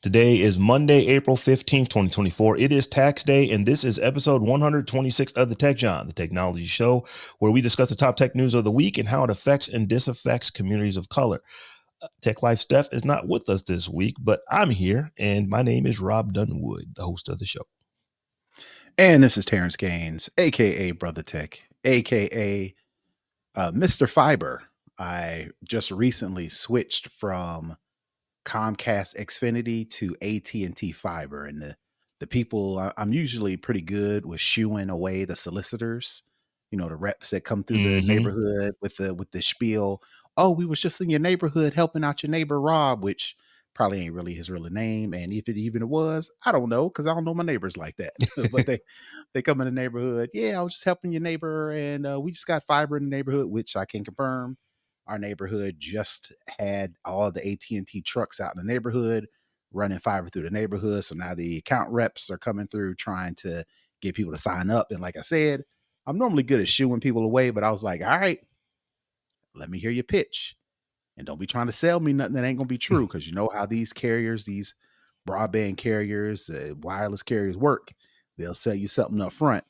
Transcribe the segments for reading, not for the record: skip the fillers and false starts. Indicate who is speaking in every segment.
Speaker 1: Today is Monday, April 15th, 2024. It is tax day, and this is episode 126 of the Tech Jawn, the technology show where we discuss the top tech news of the week and how it affects and disaffects communities of color. Tech Life Steph is not with us this week, but I'm here, and my name is Robb Dunewood, the host of the show.
Speaker 2: And this is Terrance Gaines, aka Brother Tech, aka Mr. Fiber. I just recently switched from Comcast Xfinity to AT&T Fiber, and the people I'm usually pretty good with shooing away the solicitors, the reps that come through the neighborhood with the spiel. Oh, we was just in your neighborhood helping out your neighbor Robb, which probably ain't really his real name, and if it even was, I don't know because I don't know my neighbors like that. But they come in the neighborhood. Yeah, I was just helping your neighbor, and we just got fiber in the neighborhood, which I can confirm. Our neighborhood just had all the AT&T trucks out in the neighborhood running fiber through the neighborhood. So now the account reps are coming through trying to get people to sign up. And like I said, I'm normally good at shooing people away, but I was like, all right, let me hear your pitch. And don't be trying to sell me nothing that ain't going to be true, because you know how these carriers, these broadband carriers, wireless carriers work. They'll sell you something up front.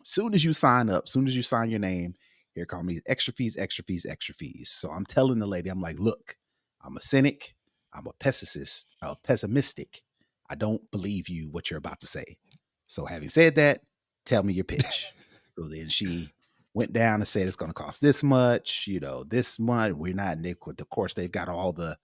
Speaker 2: Soon as you sign up, soon as you sign your name, here come these extra fees, extra fees, extra fees. So I'm telling the lady, I'm like, look, I'm a cynic. I'm a pessimistic. I don't believe you what you're about to say. So having said that, tell me your pitch. So then she went down and said it's going to cost this much, this month. We're not, of course, they've got all the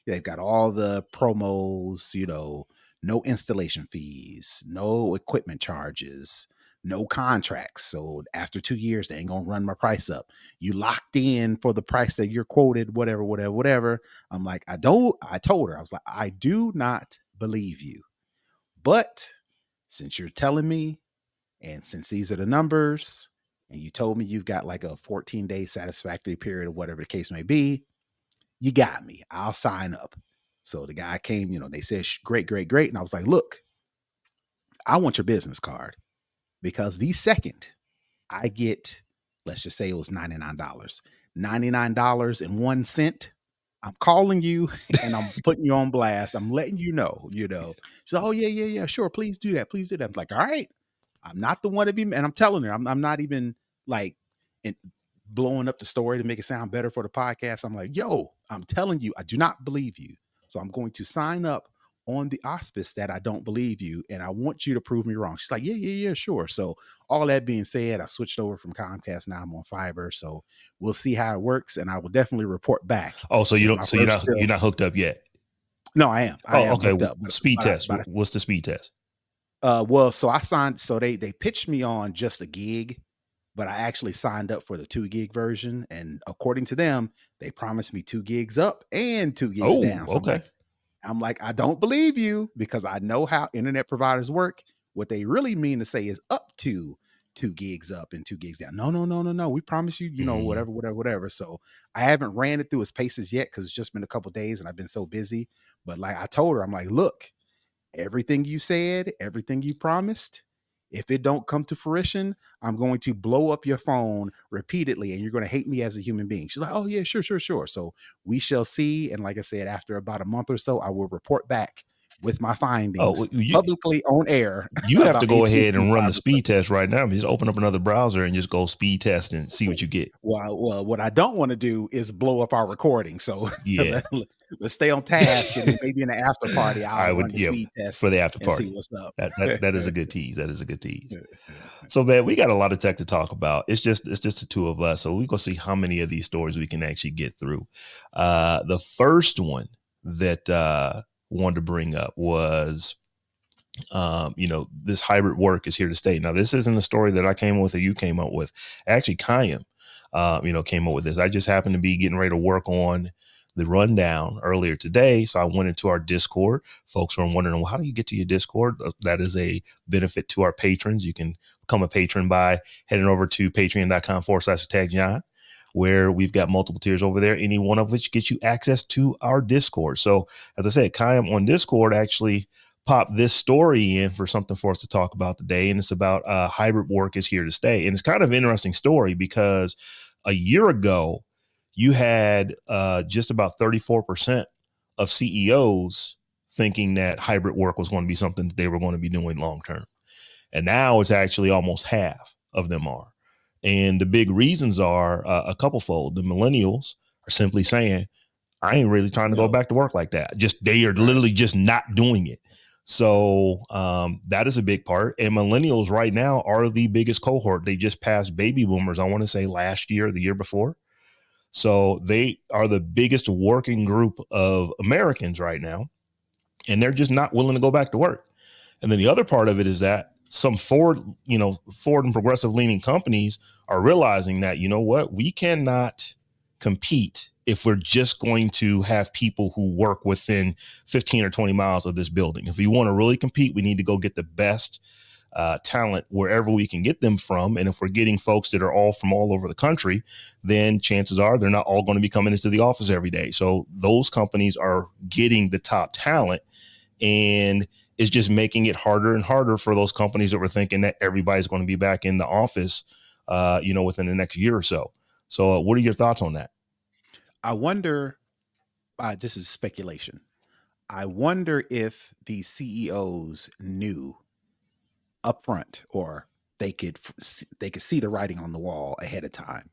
Speaker 2: promos, no installation fees, no equipment charges, no contracts. So after 2 years, they ain't gonna run my price up. You locked in for the price that you're quoted, whatever. I'm like, I told her, I was like, I do not believe you. But since you're telling me, and since these are the numbers, and you told me you've got like a 14-day satisfactory period or whatever the case may be, you got me. I'll sign up. So the guy came, they said, great. And I was like, look, I want your business card, because the second I get, let's just say it was $99, $99.01. I'm calling you and I'm putting you on blast. I'm letting you know. So, oh yeah, sure. Please do that. Please do that. I'm like, all right. I'm not the one to be, and I'm telling her, I'm not even like blowing up the story to make it sound better for the podcast. I'm like, yo, I'm telling you, I do not believe you. So I'm going to sign up on the auspice that I don't believe you, and I want you to prove me wrong. She's like, yeah, sure. So all that being said, I switched over from Comcast. Now I'm on fiber. So we'll see how it works, and I will definitely report back.
Speaker 1: Oh, so you're not hooked up yet?
Speaker 2: No, I am. I am
Speaker 1: okay.
Speaker 2: Hooked up.
Speaker 1: Speed test. What's the speed test?
Speaker 2: Well, so I signed. So they pitched me on just a gig, but I actually signed up for the 2 gig version. And according to them, they promised me 2 gigs up and 2 gigs down. So
Speaker 1: okay.
Speaker 2: I'm like, I don't believe you, because I know how internet providers work. What they really mean to say is up to 2 gigs up and 2 gigs down. No. We promise you, whatever. So I haven't ran it through its paces yet, because it's just been a couple days and I've been so busy. But like I told her, I'm like, look, everything you said, everything you promised, if it don't come to fruition, I'm going to blow up your phone repeatedly, and you're going to hate me as a human being. She's like, oh yeah, sure. So we shall see. And like I said, after about a month or so, I will report back with my findings publicly on air.
Speaker 1: You have to go ahead and run the speed test right now. Just open up another browser and just go speed test and see what you get.
Speaker 2: Well, what I don't want to do is blow up our recording. So
Speaker 1: yeah,
Speaker 2: let's stay on task, and maybe in the after party, I'll run the speed test
Speaker 1: for the after party.
Speaker 2: See what's up.
Speaker 1: That is a good tease. That is a good tease. So, man, we got a lot of tech to talk about. It's just the two of us. So we're going to see how many of these stories we can actually get through. The first one that wanted to bring up was, this hybrid work is here to stay. Now, this isn't a story that I came up with or you came up with. Actually, Kayam, came up with this. I just happened to be getting ready to work on the rundown earlier today. So I went into our Discord. Folks are wondering, well, how do you get to your Discord? That is a benefit to our patrons. You can become a patron by heading over to patreon.com/TechJawn, where we've got multiple tiers over there, any one of which gets you access to our Discord. So as I said, Kayam on Discord actually popped this story in for something for us to talk about today. And it's about hybrid work is here to stay. And it's kind of an interesting story, because a year ago, you had just about 34% of CEOs thinking that hybrid work was going to be something that they were going to be doing long term. And now it's actually almost half of them are. And the big reasons are a couple fold. The millennials are simply saying, I ain't really trying to go back to work like that. Just they are literally just not doing it. So that is a big part. And millennials right now are the biggest cohort. They just passed baby boomers, I want to say last year, the year before. So they are the biggest working group of Americans right now. And they're just not willing to go back to work. And then the other part of it is that some forward and progressive leaning companies are realizing that, you know what, we cannot compete if we're just going to have people who work within 15 or 20 miles of this building. If we want to really compete, we need to go get the best talent wherever we can get them from. And if we're getting folks that are all from all over the country, then chances are they're not all going to be coming into the office every day. So those companies are getting the top talent, and it's just making it harder and harder for those companies that were thinking that everybody's going to be back in the office, within the next year or so. So what are your thoughts on that?
Speaker 2: I wonder, this is speculation. I wonder if these CEOs knew upfront, or they could see the writing on the wall ahead of time,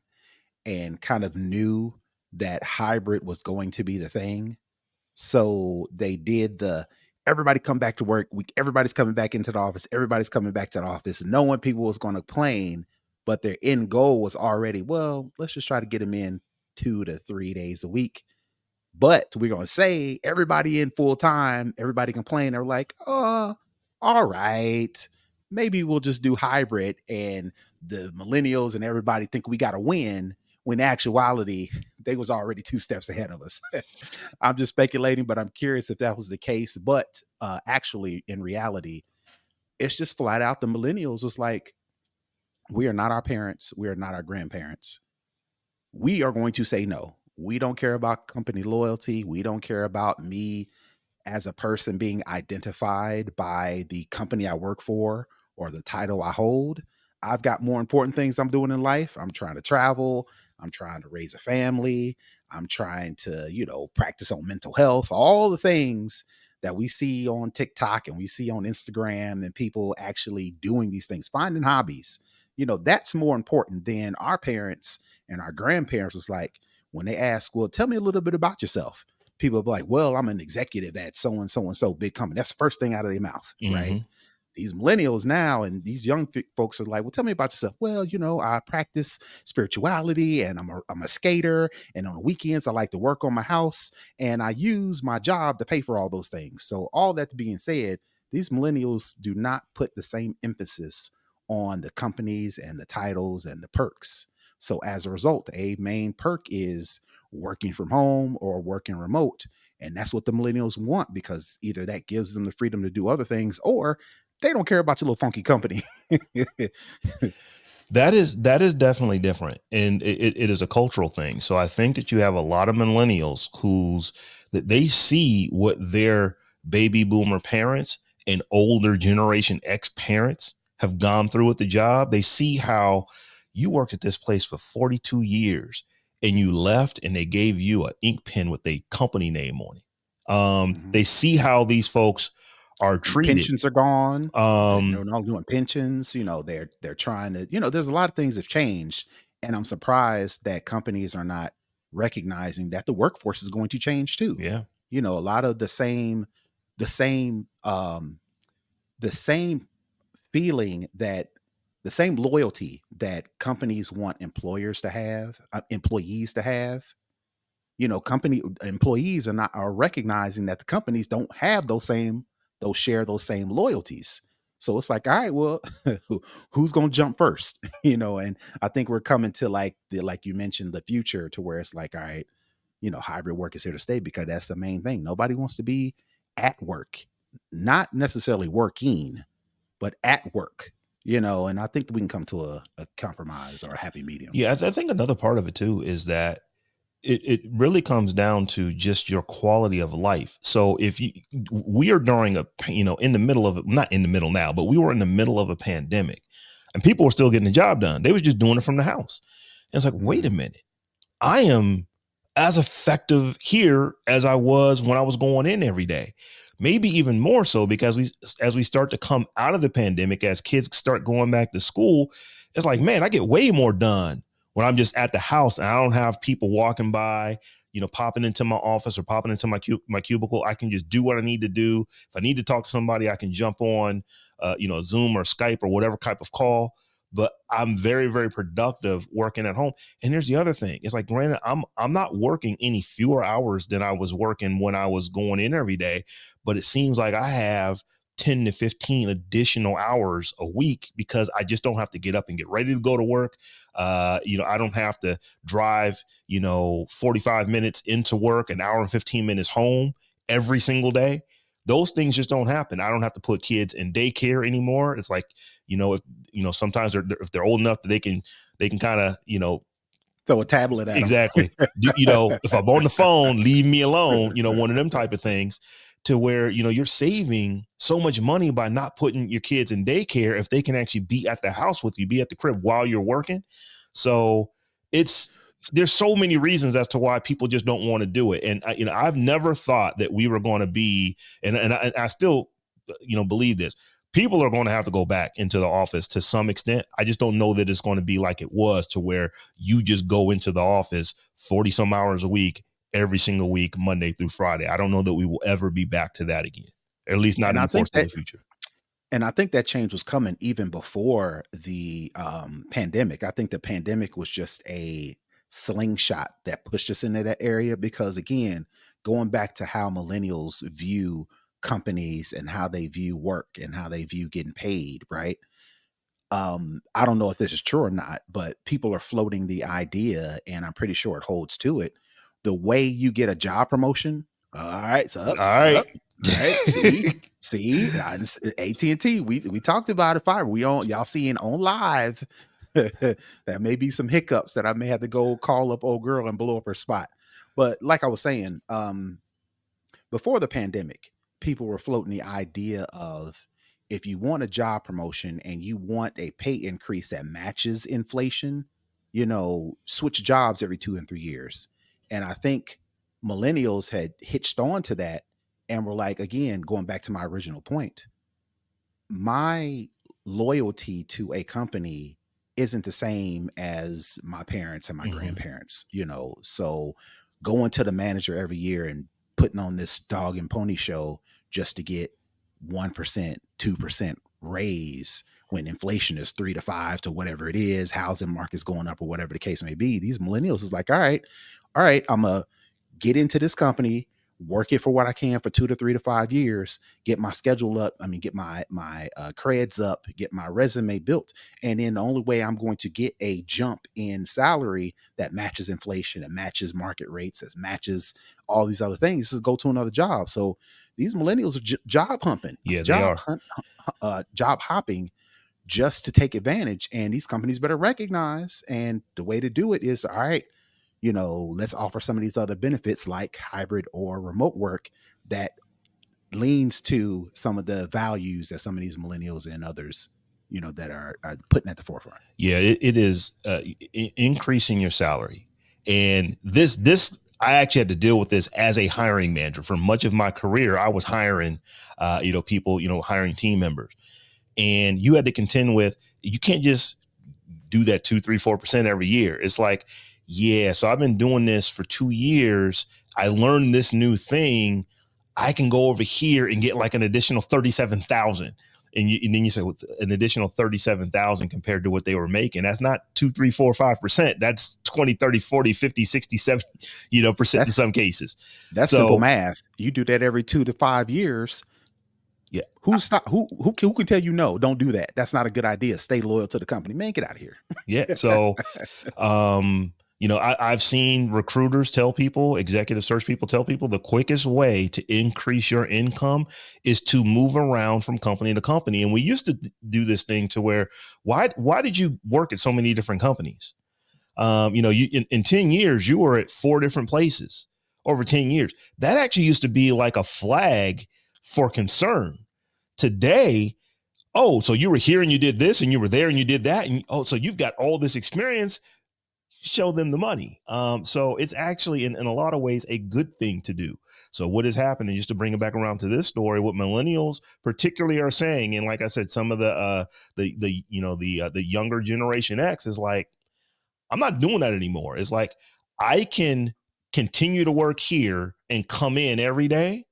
Speaker 2: and kind of knew that hybrid was going to be the thing. So they did the everybody come back to work. Everybody's coming back into the office. Everybody's coming back to the office. Knowing people was going to complain, but their end goal was already, well, let's just try to get them in 2 to 3 days a week. But we're going to say everybody in full time, everybody complain. They're like, oh, all right, maybe we'll just do hybrid. And the millennials and everybody think we got to win, when in actuality, they was already 2 steps ahead of us. I'm just speculating, but I'm curious if that was the case. But actually, in reality, it's just flat out the millennials was like, we are not our parents. We are not our grandparents. We are going to say no. We don't care about company loyalty. We don't care about me as a person being identified by the company I work for or the title I hold. I've got more important things I'm doing in life. I'm trying to travel. I'm trying to raise a family. I'm trying to, practice on mental health, all the things that we see on TikTok and we see on Instagram, and people actually doing these things, finding hobbies. That's more important than our parents and our grandparents. Was like, when they ask, well, tell me a little bit about yourself, people will be like, well, I'm an executive at so and so and so big company. That's the first thing out of their mouth, right? These millennials now and these young folks are like, well, tell me about yourself. Well, I practice spirituality, and I'm a skater, and on the weekends I like to work on my house, and I use my job to pay for all those things. So all that being said, these millennials do not put the same emphasis on the companies and the titles and the perks. So as a result, a main perk is working from home or working remote. And that's what the millennials want, because either that gives them the freedom to do other things, or they don't care about your little funky company.
Speaker 1: That is definitely different. And it is a cultural thing. So I think that you have a lot of millennials that they see what their baby boomer parents and older generation X parents have gone through with the job. They see how you worked at this place for 42 years and you left, and they gave you an ink pen with a company name on it. They see how these folks are treated.
Speaker 2: Pensions are gone. They're not doing pensions. They're trying to, there's a lot of things have changed. And I'm surprised that companies are not recognizing that the workforce is going to change too.
Speaker 1: Yeah.
Speaker 2: A lot of the same feeling, that the same loyalty that companies want employees to have, company employees are recognizing that the companies don't have those same loyalties. So it's like, all right, well, who's going to jump first? And I think we're coming to like you mentioned, the future, to where it's like, all right, hybrid work is here to stay, because that's the main thing. Nobody wants to be at work, not necessarily working, but at work. And I think we can come to a compromise or a happy medium.
Speaker 1: Yeah, I think another part of it too is that it really comes down to just your quality of life. So we are during in the middle of, not in the middle now, but we were in the middle of a pandemic, and people were still getting the job done. They was just doing it from the house. And it's like, wait a minute, I am as effective here as I was when I was going in every day. maybe even more so because as we start to come out of the pandemic, as kids start going back to school, it's like, man, I get way more done when I'm just at the house and I don't have people walking by, popping into my office or popping into my cubicle. I can just do what I need to do. If I need to talk to somebody, I can jump on, Zoom or Skype or whatever type of call. But I'm very, very productive working at home. And here's the other thing. It's like, granted, I'm not working any fewer hours than I was working when I was going in every day, but it seems like I have 10 to 15 additional hours a week because I just don't have to get up and get ready to go to work. I don't have to drive, 45 minutes into work, an hour and 15 minutes home every single day. Those things just don't happen. I don't have to put kids in daycare anymore. It's like, if sometimes if they're old enough that they can kind of,
Speaker 2: throw a tablet at them.
Speaker 1: Exactly. If I'm on the phone, leave me alone, one of them type of things, to where, you're saving so much money by not putting your kids in daycare if they can actually be at the house with you, be at the crib while you're working. So there's so many reasons as to why people just don't want to do it. And I've never thought that we were going to be, and I still, believe this. People are going to have to go back into the office to some extent. I just don't know that it's going to be like it was, to where you just go into the office 40 some hours a week, every single week, Monday through Friday. I don't know that we will ever be back to that again, or at least not in the foreseeable future.
Speaker 2: And I think that change was coming even before the pandemic. I think the pandemic was just a slingshot that pushed us into that area because, again, going back to how millennials view companies and how they view work and how they view getting paid, right? I don't know if this is true or not, but people are floating the idea, and I'm pretty sure it holds to it. The way you get a job promotion, all right, it's up,
Speaker 1: all right.
Speaker 2: Right. See, AT&T, we talked about it. Fire. Y'all seeing on live. That may be some hiccups that I may have to go call up old girl and blow up her spot. But like I was saying, before the pandemic, people were floating the idea of, if you want a job promotion and you want a pay increase that matches inflation, switch jobs every 2 and 3 years. And I think millennials had hitched on to that and were like, again, going back to my original point, my loyalty to a company isn't the same as my parents and my grandparents, so going to the manager every year and putting on this dog and pony show just to get 1%, 2% raise when inflation is 3 to 5 to whatever it is, housing market's going up or whatever the case may be. These millennials is like, all right, I'm gonna get into this company, work it for what I can for 2 to 3 to 5 years, get my schedule up. Get my creds up, get my resume built. And then the only way I'm going to get a jump in salary that matches inflation, that matches market rates, that matches all these other things is go to another job. So these millennials are job humping, job hopping just to take advantage. And these companies better recognize. And the way to do it is, all right, let's offer some of these other benefits like hybrid or remote work that leans to some of the values that some of these millennials and others, that are putting at the forefront.
Speaker 1: Yeah, it is increasing your salary. And this, I actually had to deal with this as a hiring manager. For much of my career, I was hiring, people, hiring team members. And you had to contend with, you can't just do that 2, 3, 4% every year. It's like, yeah, so I've been doing this for 2 years. I learned this new thing. I can go over here and get like an additional 37,000. And then you say, well, an additional 37,000 compared to what they were making. That's not 2, 3, 4, 5%. That's 20, 30, 40, 50, 60, 70, percent in some cases.
Speaker 2: That's simple math. You do that every 2 to 5 years.
Speaker 1: Yeah.
Speaker 2: Who can tell you no, don't do that? That's not a good idea. Stay loyal to the company. Man, get out of here.
Speaker 1: Yeah. So, I've seen recruiters tell people, executive search people tell people, the quickest way to increase your income is to move around from company to company. And we used to do this thing to where, why did you work at so many different companies? You in 10 years, you were at 4 different places over 10 years. That actually used to be like a flag for concern. Today, oh, so you were here and you did this, and you were there and you did that. And so you've got all this experience. show them the money. So it's actually in a lot of ways a good thing to do. So what is happening, just to bring it back around to this story, what millennials particularly are saying, and like I said, some of the younger generation X is like, I'm not doing that anymore. It's like I can continue to work here and come in every day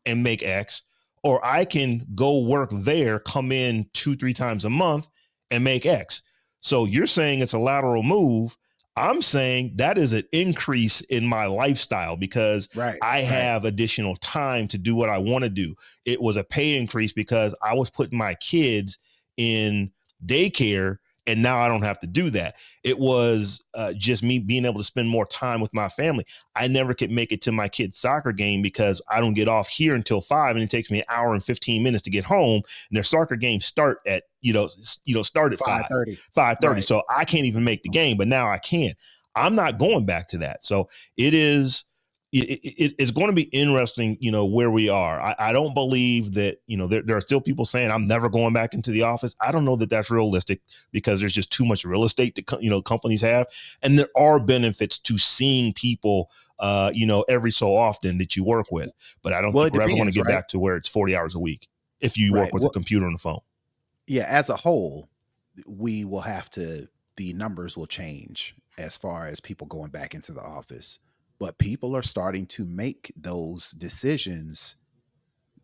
Speaker 1: and make X, or I can go work there, come in 2-3 times a month and make X. So you're saying it's a lateral move. I'm saying that is an increase in my lifestyle because
Speaker 2: Right.
Speaker 1: I
Speaker 2: Right.
Speaker 1: have additional time to do what I want to do. It was a pay increase because I was putting my kids in daycare and now I don't have to do that. It was just me being able to spend more time with my family. I never could make it to my kid's soccer game because I don't get off here until 5, and it takes me an hour and 15 minutes to get home. And their soccer games start at start at
Speaker 2: 5:30.
Speaker 1: 5:30.
Speaker 2: Right.
Speaker 1: So I can't even make the game, but now I can. I'm not going back to that. So it is. It's going to be interesting, where we are. I don't believe that, there are still people saying I'm never going back into the office. I don't know that that's realistic because there's just too much real estate that, companies have. And there are benefits to seeing people, every so often that you work with. But I don't
Speaker 2: Well,
Speaker 1: think
Speaker 2: it
Speaker 1: we're ever going to
Speaker 2: depends,
Speaker 1: get
Speaker 2: right?
Speaker 1: back to where it's 40 hours a week if you work
Speaker 2: Right.
Speaker 1: with a
Speaker 2: Well,
Speaker 1: computer and a phone.
Speaker 2: yeah, as a whole, we will have to, the numbers will change as far as people going back into the office. But people are starting to make those decisions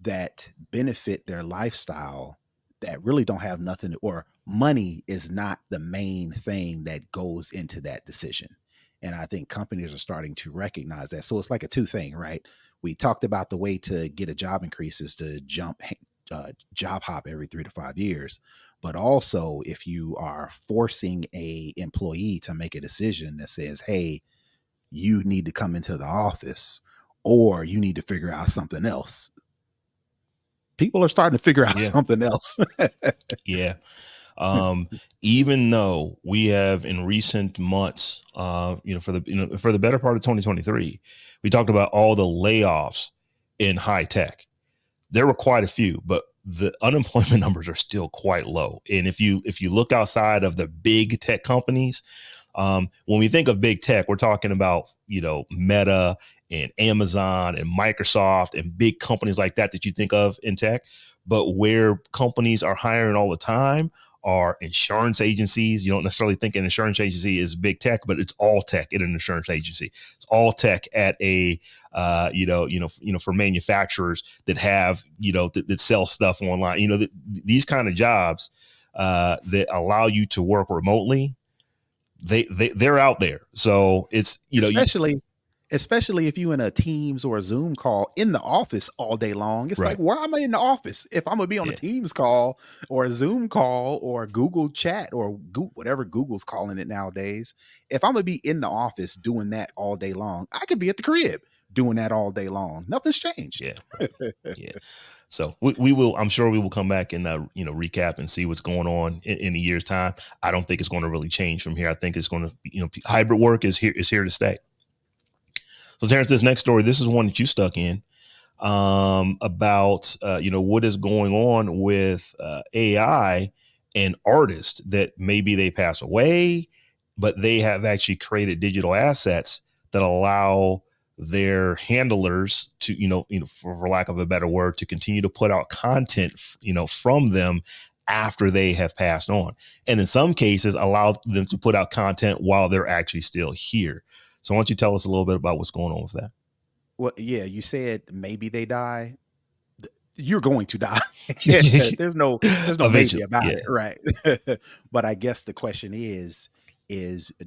Speaker 2: that benefit their lifestyle that really don't have nothing, or money is not the main thing that goes into that decision. And I think companies are starting to recognize that. So it's like a two thing, right? We talked about the way to get a job increase is to job hop every 3 to 5 years. But also, if you are forcing a employee to make a decision that says, hey, you need to come into the office or you need to figure out something else, people are starting to figure out
Speaker 1: Yeah.
Speaker 2: something else.
Speaker 1: Yeah. Um, Even though we have in recent months, for the better part of 2023, we talked about all the layoffs in high tech. There were quite a few, but the unemployment numbers are still quite low. And if you look outside of the big tech companies, when we think of big tech, we're talking about, Meta and Amazon and Microsoft and big companies like that you think of in tech. But where companies are hiring all the time are insurance agencies. You don't necessarily think an insurance agency is big tech, but it's all tech in an insurance agency. It's all tech at a, for manufacturers that have, that sell stuff online. These kind of jobs that allow you to work remotely, they're out there. So it's,
Speaker 2: especially if you in a Teams or a Zoom call in the office all day long. It's like,
Speaker 1: right.
Speaker 2: why am I in the office if I'm gonna be on a
Speaker 1: Yeah.
Speaker 2: Teams call or a Zoom call or a Google Chat or whatever Google's calling it nowadays? If I'm gonna be in the office doing that all day long, I could be at the crib doing that all day long. Nothing's changed.
Speaker 1: Yeah. Right. Yeah. So we will, I'm sure we will come back and, recap and see what's going on in a year's time. I don't think it's going to really change from here. I think it's going to, hybrid work is here to stay. So Terrance, this next story, this is one that you stuck in, about, what is going on with AI and artists that maybe they pass away, but they have actually created digital assets that allow their handlers to, for lack of a better word, to continue to put out content, from them after they have passed on. And in some cases, allow them to put out content while they're actually still here. So why don't you tell us a little bit about what's going on with that?
Speaker 2: Well, yeah, you said maybe they die. You're going to die. There's no maybe
Speaker 1: Eventually,
Speaker 2: about
Speaker 1: yeah.
Speaker 2: it, right? But I guess the question is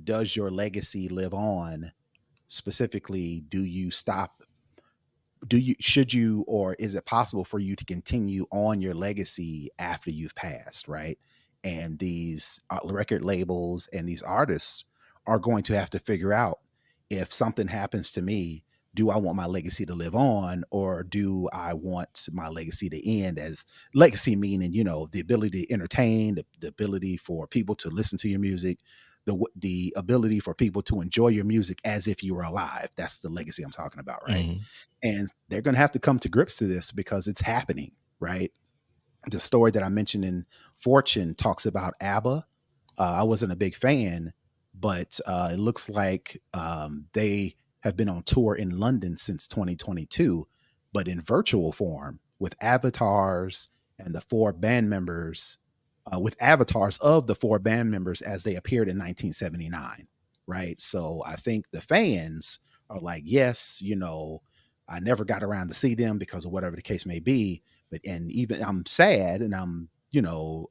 Speaker 2: does your legacy live on? Specifically, do you stop, do you should you, or is it possible for you to continue on your legacy after you've passed, right? And these record labels and these artists are going to have to figure out, if something happens to me, do I want my legacy to live on, or do I want my legacy to end? As legacy meaning, the ability to entertain, the ability for people to listen to your music, the ability for people to enjoy your music as if you were alive. That's the legacy I'm talking about, right?
Speaker 1: Mm-hmm.
Speaker 2: And they're going to have to come to grips to this because it's happening, right? The story that I mentioned in Fortune talks about ABBA. I wasn't a big fan, but it looks like they have been on tour in London since 2022, but in virtual form with avatars and the four band members, with avatars of the four band members as they appeared in 1979. Right. So I think the fans are like, yes, I never got around to see them because of whatever the case may be. But, and even I'm sad and I'm,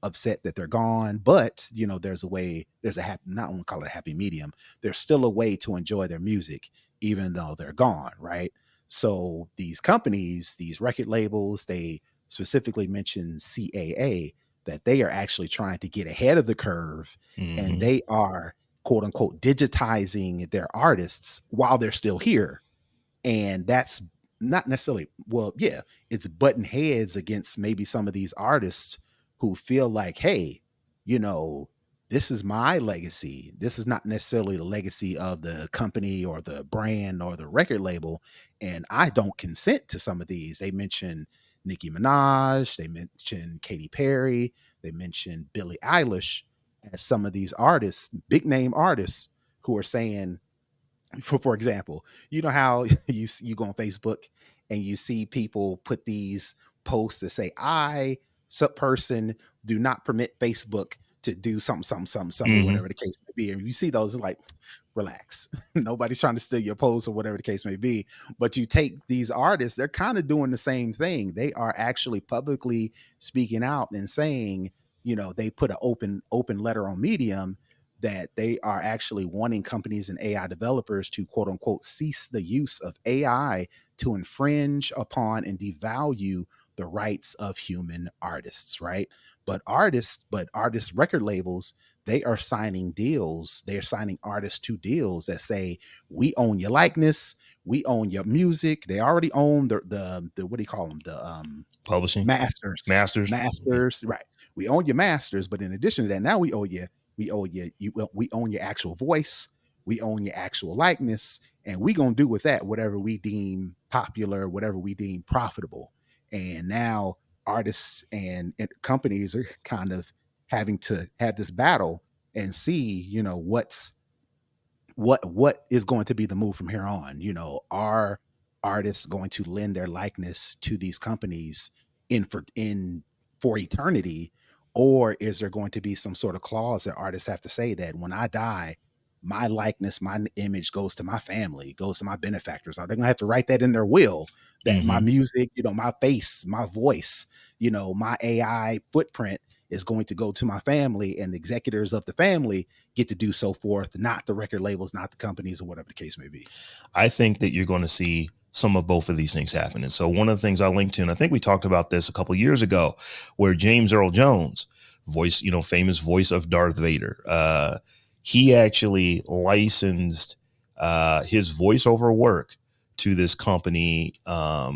Speaker 2: upset that they're gone. But, there's a way, there's a happy, not want to call it a happy medium. There's still a way to enjoy their music, even though they're gone. Right. So these companies, these record labels, they specifically mention CAA, that they are actually trying to get ahead of the curve, and
Speaker 1: Mm-hmm.
Speaker 2: they are quote unquote digitizing their artists while they're still here. And that's not necessarily, well, yeah, it's button heads against maybe some of these artists who feel like, hey, you know this is my legacy. This is not necessarily the legacy of the company or the brand or the record label, and I don't consent to some of these. They mention Nicki Minaj, they mention Katy Perry, they mention Billie Eilish as some of these artists, big name artists, who are saying, for example, you know how you go on Facebook and you see people put these posts that say, I, sub person, do not permit Facebook to do something, or
Speaker 1: Mm-hmm.
Speaker 2: whatever the case may be. And you see those, like, relax. Nobody's trying to steal your post or whatever the case may be. But you take these artists, they're kind of doing the same thing. They are actually publicly speaking out and saying, they put an open letter on Medium that they are actually wanting companies and AI developers to quote unquote cease the use of AI to infringe upon and devalue the rights of human artists, right? But artists record labels, they are signing deals. They're signing artists to deals that say, we own your likeness, we own your music. They already own the what do you call them? The
Speaker 1: Publishing.
Speaker 2: masters.
Speaker 1: Masters. Yeah.
Speaker 2: Masters, right. We own your masters, but in addition to that, now we own your actual voice, we own your actual likeness, and we gonna do with that whatever we deem popular, whatever we deem profitable. And now artists and companies are kind of having to have this battle and see, what is going to be the move from here on. Are artists going to lend their likeness to these companies for eternity, or is there going to be some sort of clause that artists have to say that when I die, my likeness, my image goes to my family, goes to my benefactors? Are they going to have to write that in their will, that my
Speaker 1: Mm-hmm.
Speaker 2: music, my face, my voice, my AI footprint is going to go to my family, and the executors of the family get to do so forth, not the record labels, not the companies, or whatever the case may be?
Speaker 1: I think that you're going to see some of both of these things happening. So one of the things I linked to, and I think we talked about this a couple of years ago, where James Earl Jones, voice, famous voice of Darth Vader, he actually licensed his voiceover work to this company. I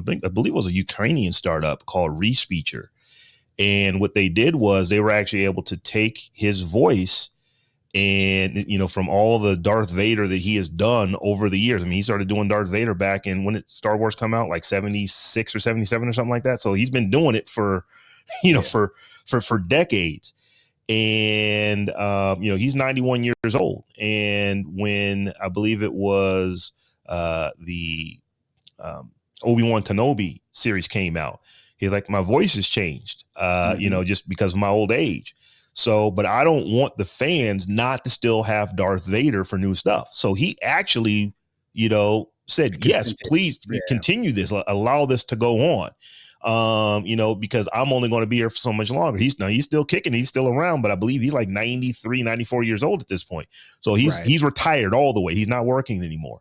Speaker 1: believe it was a Ukrainian startup called Respeecher. And what they did was they were actually able to take his voice and from all the Darth Vader that he has done over the years. I mean, he started doing Darth Vader back in, when did Star Wars come out, like 76 or 77 or something like that. So he's been doing it for
Speaker 2: Yeah.
Speaker 1: for decades. And he's 91 years old. And when I believe it was the Obi-Wan Kenobi series came out, he's like, my voice has changed,
Speaker 2: Mm-hmm.
Speaker 1: just because of my old age. So, but I don't want the fans not to still have Darth Vader for new stuff. So he actually, said, yes,
Speaker 2: Consented.
Speaker 1: please
Speaker 2: Yeah.
Speaker 1: continue this, allow this to go on. Because I'm only going to be here for so much longer. He's still kicking, he's still around, but I believe he's like 93, 94 years old at this point. So
Speaker 2: Right.
Speaker 1: he's retired all the way. He's not working anymore.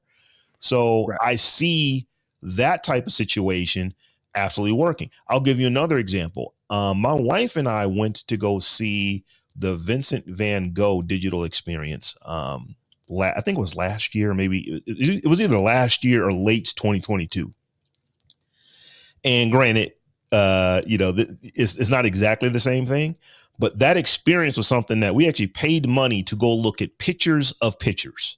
Speaker 1: So
Speaker 2: Right.
Speaker 1: I see that type of situation absolutely working. I'll give you another example. My wife and I went to go see the Vincent Van Gogh digital experience. I think it was last year, maybe it was either last year or late 2022. And granted, it's not exactly the same thing, but that experience was something that we actually paid money to go look at pictures of pictures.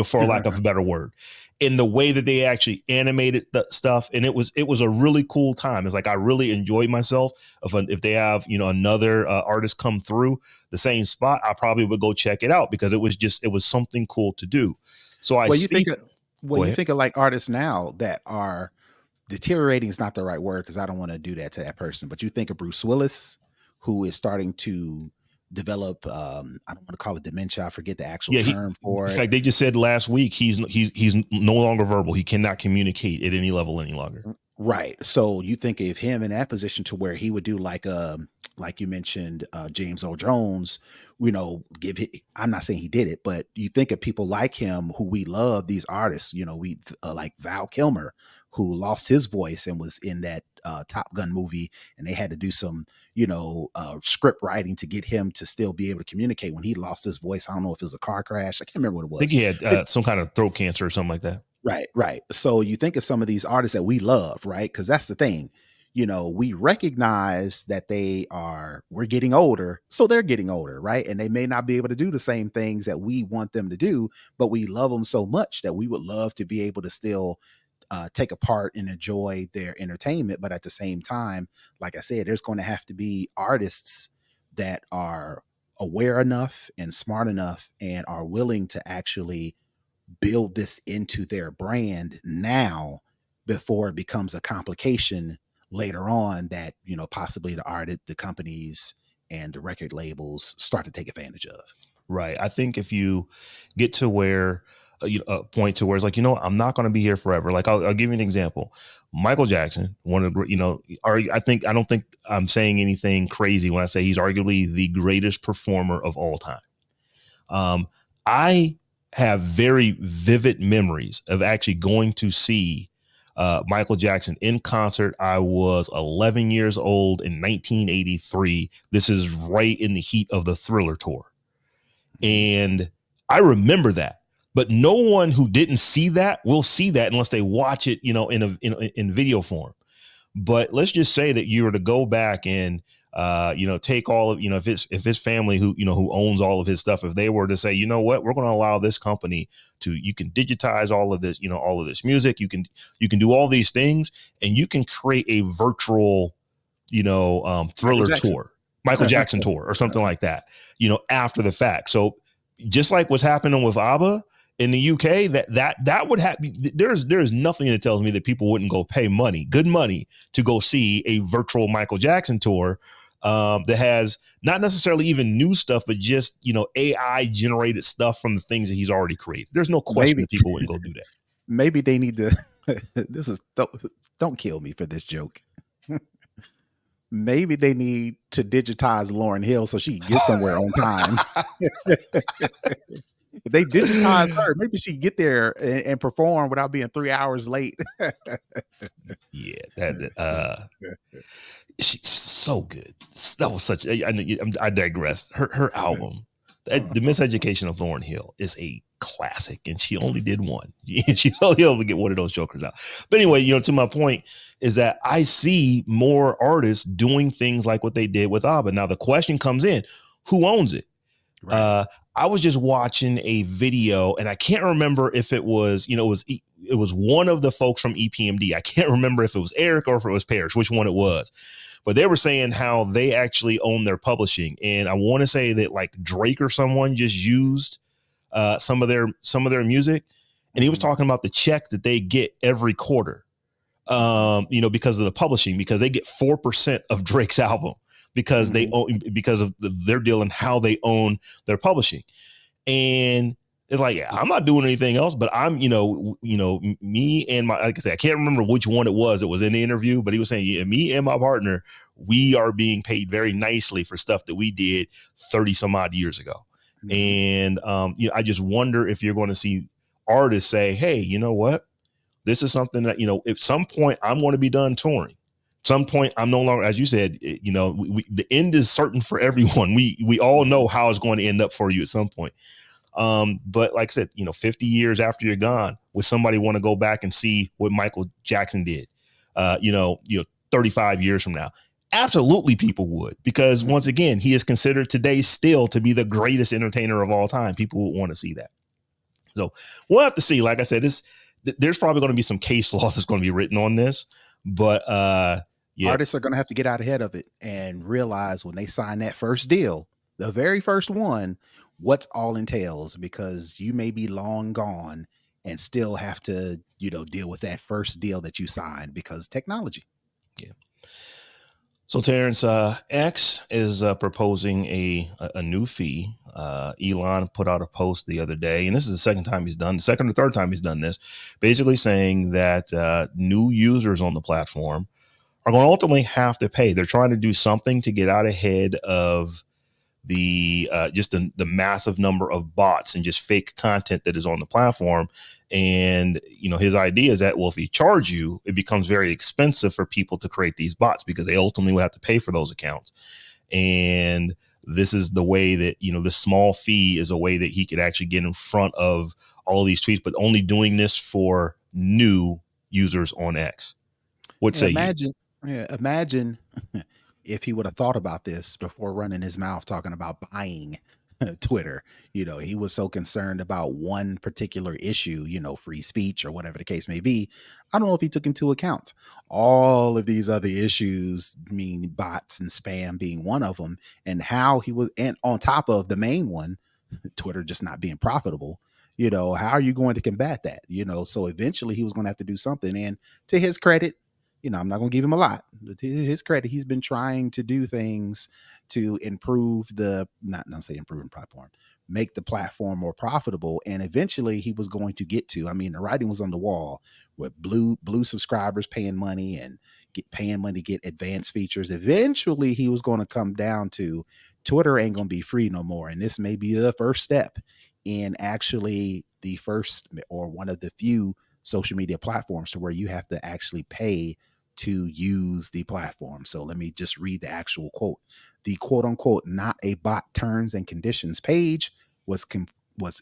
Speaker 1: for lack of a better word, in the way that they actually animated the stuff. And it was a really cool time. It's like, I really enjoyed myself. If they have, another artist come through the same spot, I probably would go check it out, because it was something cool to do. So I
Speaker 2: Well, you
Speaker 1: see.
Speaker 2: think of, well,
Speaker 1: Go
Speaker 2: you
Speaker 1: ahead.
Speaker 2: think of like artists now that are deteriorating is not the right word because I don't want to do that to that person. But you think of Bruce Willis, who is starting to develop. I don't want to call it dementia. I forget the actual
Speaker 1: Yeah,
Speaker 2: term
Speaker 1: in
Speaker 2: for it.
Speaker 1: fact, they just said last week he's no longer verbal. He cannot communicate at any level any longer.
Speaker 2: Right. So you think of him in that position to where he would do like you mentioned, James Earl Jones, I'm not saying he did it, but you think of people like him who we love, these artists, we like Val Kilmer, who lost his voice and was in that Top Gun movie, and they had to do some, script writing to get him to still be able to communicate when he lost his voice. I don't know if it was a car crash. I can't remember what it
Speaker 1: I think
Speaker 2: was.
Speaker 1: he had some kind of throat cancer or something like that.
Speaker 2: Right, right. So you think of some of these artists that we love, right? Because that's the thing. We recognize that we're getting older, so they're getting older, right? And they may not be able to do the same things that we want them to do, but we love them so much that we would love to be able to still take a part and enjoy their entertainment. But at the same time, like I said, there's going to have to be artists that are aware enough and smart enough and are willing to actually build this into their brand now before it becomes a complication later on that possibly the companies and the record labels start to take advantage of.
Speaker 1: Right. I think if you get to where a point to where it's like, I'm not going to be here forever. Like, I'll give you an example. Michael Jackson, one of the, I don't think I'm saying anything crazy when I say he's arguably the greatest performer of all time. I have very vivid memories of actually going to see Michael Jackson in concert. I was 11 years old in 1983. This is right in the heat of the Thriller tour. And I remember that, but no one who didn't see that will see that unless they watch it, in video form. But let's just say that you were to go back and, take all of, if his family who owns all of his stuff, if they were to say, you know what, we're going to allow this company you can digitize all of this, all of this music, you can do all these things, and you can create a virtual,
Speaker 2: Michael
Speaker 1: Thriller
Speaker 2: Jackson.
Speaker 1: tour, Michael Jackson tour or something like that, after the fact. So just like what's happening with ABBA in the UK, that would happen. There's nothing that tells me that people wouldn't go pay good money to go see a virtual Michael Jackson tour that has not necessarily even new stuff, but just, AI generated stuff from the things that he's already created. There's no question
Speaker 2: maybe
Speaker 1: that people wouldn't go do that.
Speaker 2: maybe they need to don't kill me for this joke. Maybe they need to digitize Lauryn Hill so she can get somewhere on time. If they digitize her, maybe she can get there and perform without being 3 hours late.
Speaker 1: Yeah, she's so good. That was such. I digress. Her album, The Miseducation of Lauryn Hill, is a classic, and she only did one. She's only able to get one of those jokers out. But anyway, to my point is that I see more artists doing things like what they did with ABBA. Now the question comes in: who owns it? Right. I was just watching a video, and I can't remember if it was, it was one of the folks from EPMD. I can't remember if it was Eric or if it was Parrish, which one it was. But they were saying how they actually own their publishing, and I want to say that like Drake or someone just used some of their music, and he was talking about the check that they get every quarter, because of the publishing, because they get 4% of Drake's album because they own, because of their deal and how they own their publishing. And it's like, yeah, I'm not doing anything else, but I'm, me and like I said, I can't remember which one it was in the interview, but he was saying, yeah, me and my partner, we are being paid very nicely for stuff that we did 30 some odd years ago. And, I just wonder if you're going to see artists say, hey, you know what? This is something that, at some point I'm going to be done touring. Some point I'm no longer, as you said, the end is certain for everyone. We all know how it's going to end up for you at some point. But like I said, 50 years after you're gone, would somebody want to go back and see what Michael Jackson did? 35 years from now, absolutely people would, because once again, he is considered today still to be the greatest entertainer of all time. People would want to see that. So we'll have to see. Like I said, there's probably going to be some case law that's going to be written on this, but yeah,
Speaker 2: Artists are going to have to get out ahead of it and realize when they sign that first deal, the very first one, what's all entails, because you may be long gone and still have to, deal with that first deal that you signed because technology.
Speaker 1: yeah. So Terrance, X is proposing a new fee. Elon put out a post the other day, and this is the second or third time he's done this, basically saying that new users on the platform are going to ultimately have to pay. They're trying to do something to get out ahead of the just the massive number of bots and just fake content that is on the platform. And his idea is that, well, if he charge you, it becomes very expensive for people to create these bots because they ultimately would have to pay for those accounts. And this is the way that this small fee is a way that he could actually get in front of all these tweets, but only doing this for new users on X. What
Speaker 2: Yeah,
Speaker 1: say you?
Speaker 2: imagine if he would have thought about this before running his mouth talking about buying Twitter. He was so concerned about one particular issue, free speech or whatever the case may be. I don't know if he took into account all of these other issues, mean bots and spam being one of them, and how he was, and on top of the main one, Twitter just not being profitable. How are you going to combat that? So eventually he was going to have to do something. And to his credit, I'm not going to give him a lot. To his credit, he's been trying to do things to improve not say improving platform, make the platform more profitable. And eventually he was going to get to, the writing was on the wall with blue subscribers paying money and paying money to get advanced features. Eventually he was going to come down to Twitter ain't going to be free no more. And this may be the first step in actually the first or one of the few social media platforms to where you have to actually pay to use the platform. So let me just read the actual quote. The quote unquote not a bot terms and conditions page was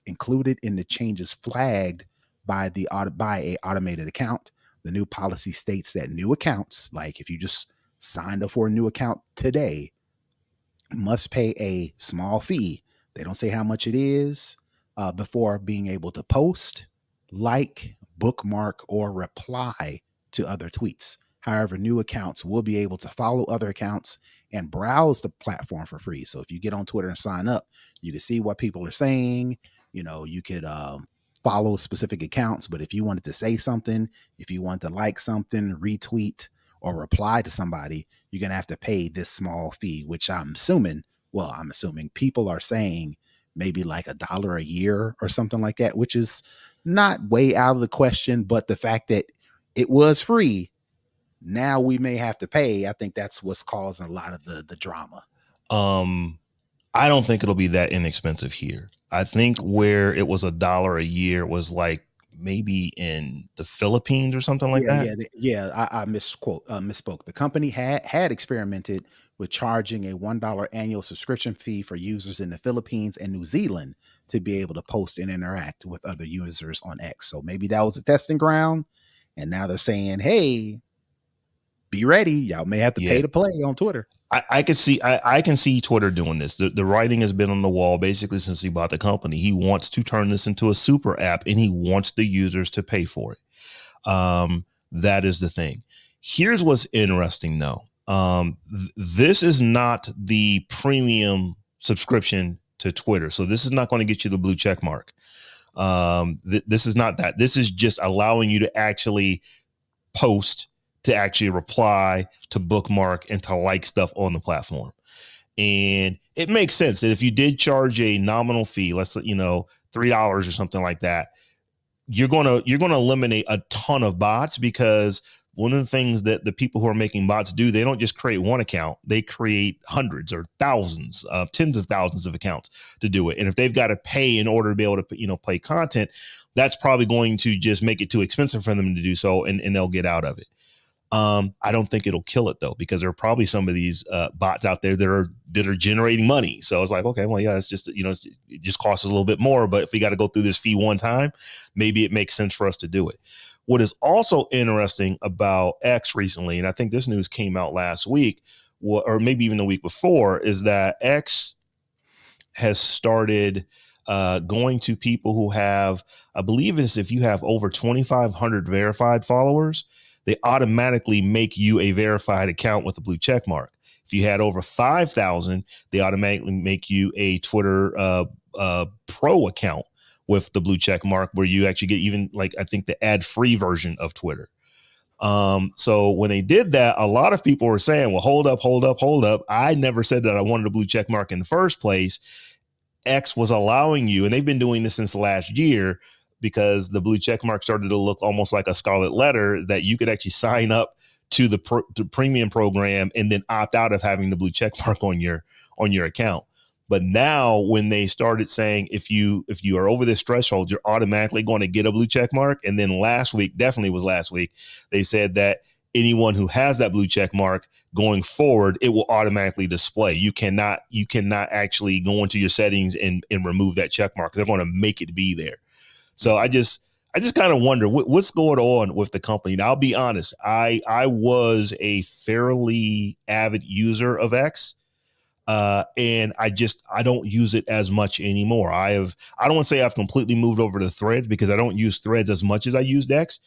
Speaker 2: included in the changes flagged by a automated account. The new policy states that new accounts, like if you just signed up for a new account today, must pay a small fee. They don't say how much it is before being able to post, like, bookmark, or reply to other tweets. However, new accounts will be able to follow other accounts and browse the platform for free. So if you get on Twitter and sign up, you can see what people are saying. You could follow specific accounts, but if you wanted to say something, if you want to like something, retweet, or reply to somebody, you're going to have to pay this small fee, which I'm assuming people are saying maybe like $1 a year or something like that, which is not way out of the question. But the fact that it was free, now we may have to pay. I think that's what's causing a lot of the drama.
Speaker 1: I don't think it'll be that inexpensive here. I think where it was $1 a year was like maybe in the Philippines or something like that.
Speaker 2: I misspoke. The company had experimented with charging a $1 annual subscription fee for users in the Philippines and New Zealand to be able to post and interact with other users on X. So maybe that was a testing ground, and now they're saying, "Hey, be ready. Y'all may have to pay
Speaker 1: Yeah.
Speaker 2: to play on Twitter."
Speaker 1: I can see Twitter doing this. The writing has been on the wall basically since he bought the company. He wants to turn this into a super app, and he wants the users to pay for it. That is the thing. Here's what's interesting, though. This is not the premium subscription to Twitter, so this is not going to get you the blue check mark. This is not that. This is just allowing you to actually post, to actually reply, to bookmark, and to like stuff on the platform. And it makes sense that if you did charge a nominal fee, let's $3 or something like that, you're gonna eliminate a ton of bots, because one of the things that the people who are making bots do, they don't just create one account, they create hundreds or thousands, tens of thousands of accounts to do it. And if they've got to pay in order to be able to play content, that's probably going to just make it too expensive for them to do so, and they'll get out of it. I don't think it'll kill it, though, because there are probably some of these bots out there that are generating money. So it's like, okay, well, yeah, it's just, it just costs us a little bit more. But if we got to go through this fee one time, maybe it makes sense for us to do it. What is also interesting about X recently, and I think this news came out last week, or maybe even the week before, is that X has started going to people who have, I believe it's if you have over 2,500 verified followers, they automatically make you a verified account with a blue check mark. If you had over 5,000, they automatically make you a Twitter pro account with the blue check mark, where you actually get even, like, I think the ad-free version of Twitter. So when they did that, a lot of people were saying, well, hold up. I never said that I wanted a blue check mark in the first place. X was allowing you, and they've been doing this since last year, because the blue check mark started to look almost like a scarlet letter, that you could actually sign up to the premium program and then opt out of having the blue check mark on your account. But now when they started saying, if you are over this threshold, you're automatically going to get a blue check mark. And then last week, they said that anyone who has that blue check mark going forward, it will automatically display. You cannot actually go into your settings and remove that check mark. They're going to make it be there. So I just kind of wonder what's going on with the company. Now, I'll be honest. I was a fairly avid user of X. And I don't use it as much anymore. I don't want to say I've completely moved over to Threads, because I don't use Threads as much as I used X,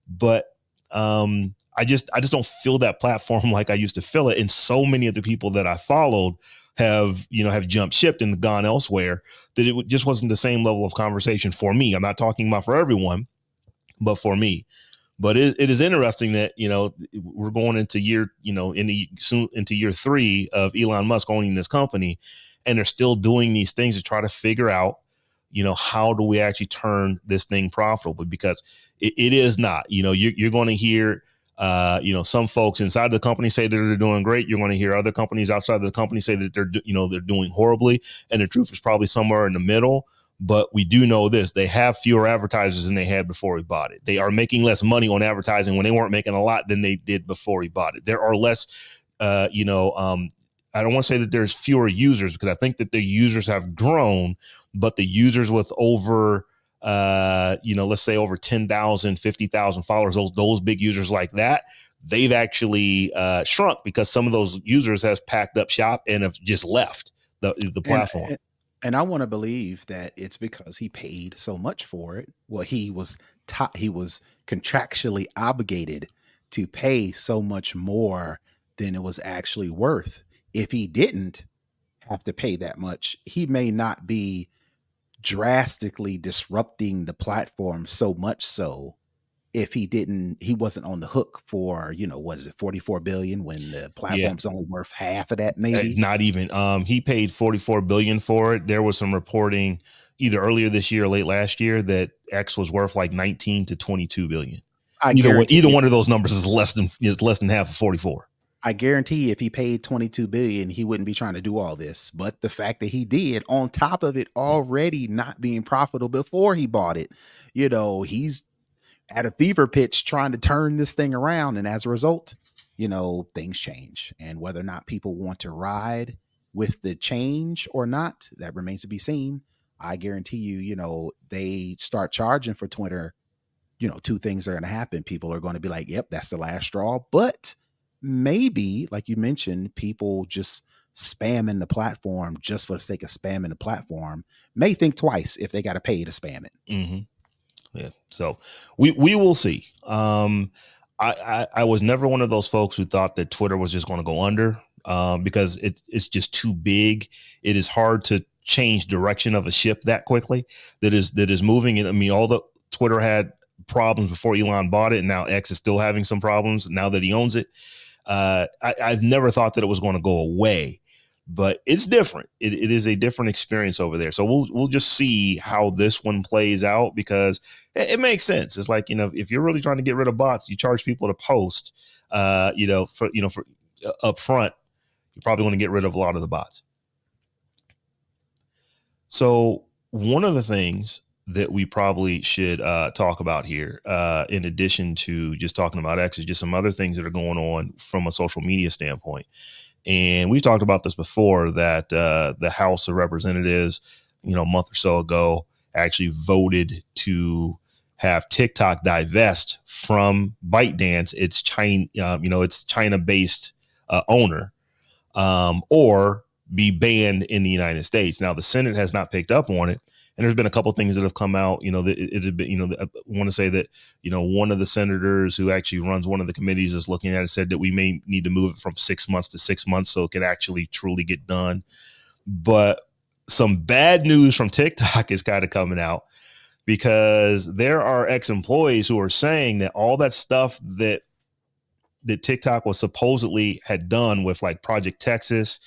Speaker 1: but I just don't feel that platform like I used to feel it. And so many of the people that I followed have jumped ship and gone elsewhere, that it just wasn't the same level of conversation for me. I'm not talking about for everyone, but for me. But it is interesting that, we're going into into year 3 of Elon Musk owning this company, and they're still doing these things to try to figure out, how do we actually turn this thing profitable? Because it is not. You're going to hear, some folks inside the company say that they're doing great. You're going to hear other companies outside of the company say that they're doing horribly, and the truth is probably somewhere in the middle. But we do know this: they have fewer advertisers than they had before he bought it. They are making less money on advertising when they weren't making a lot than they did before he bought it. There are less, I don't want to say that there's fewer users, because I think that the users have grown, but the users with over, let's say over 10,000, 50,000 followers, those big users like that, they've actually shrunk, because some of those users have packed up shop and have just left the platform.
Speaker 2: And I want to believe that it's because he paid so much for it. Well, he was contractually obligated to pay so much more than it was actually worth. If he didn't have to pay that much, he may not be drastically disrupting the platform so much so. If he wasn't on the hook for, what is it, 44 billion, when the platform's only worth half of that, maybe?
Speaker 1: Not even. He paid 44 billion for it. There was some reporting either earlier this year or late last year that X was worth like 19 to 22 billion. Either one of those numbers is less than half of 44.
Speaker 2: I guarantee if he paid 22 billion, he wouldn't be trying to do all this. But the fact that he did, on top of it already not being profitable before he bought it, he's at a fever pitch trying to turn this thing around. And as a result, things change. And whether or not people want to ride with the change or not, that remains to be seen. I guarantee you, they start charging for Twitter, 2 things are going to happen. People are going to be like, yep, that's the last straw. But maybe, like you mentioned, people just spamming the platform just for the sake of spamming the platform may think twice if they got to pay to spam it.
Speaker 1: Mm-hmm. Yeah. So we will see. I was never one of those folks who thought that Twitter was just going to go under, because it's just too big. It is hard to change direction of a ship that quickly that is moving. And I mean, all the Twitter had problems before Elon bought it, and now X is still having some problems now that he owns it. I've never thought that it was going to go away. But it's different. It is a different experience over there. So we'll just see how this one plays out, because it makes sense. It's like, if you're really trying to get rid of bots, you charge people to post, for up front, you're probably going to get rid of a lot of the bots. So one of the things that we probably should talk about here, in addition to just talking about X, is just some other things that are going on from a social media standpoint. And we've talked about this before, that the House of Representatives, a month or so ago, actually voted to have TikTok divest from ByteDance, its China-based owner, or be banned in the United States. Now, the Senate has not picked up on it, And there's been a couple of things that have come out, that it had been, I want to say that, one of the senators who actually runs one of the committees is looking at it, said that we may need to move it from 6 months to 6 months so it could actually truly get done. But some bad news from TikTok is kind of coming out, because there are ex-employees who are saying that all that stuff that TikTok was supposedly had done with like Project Texas,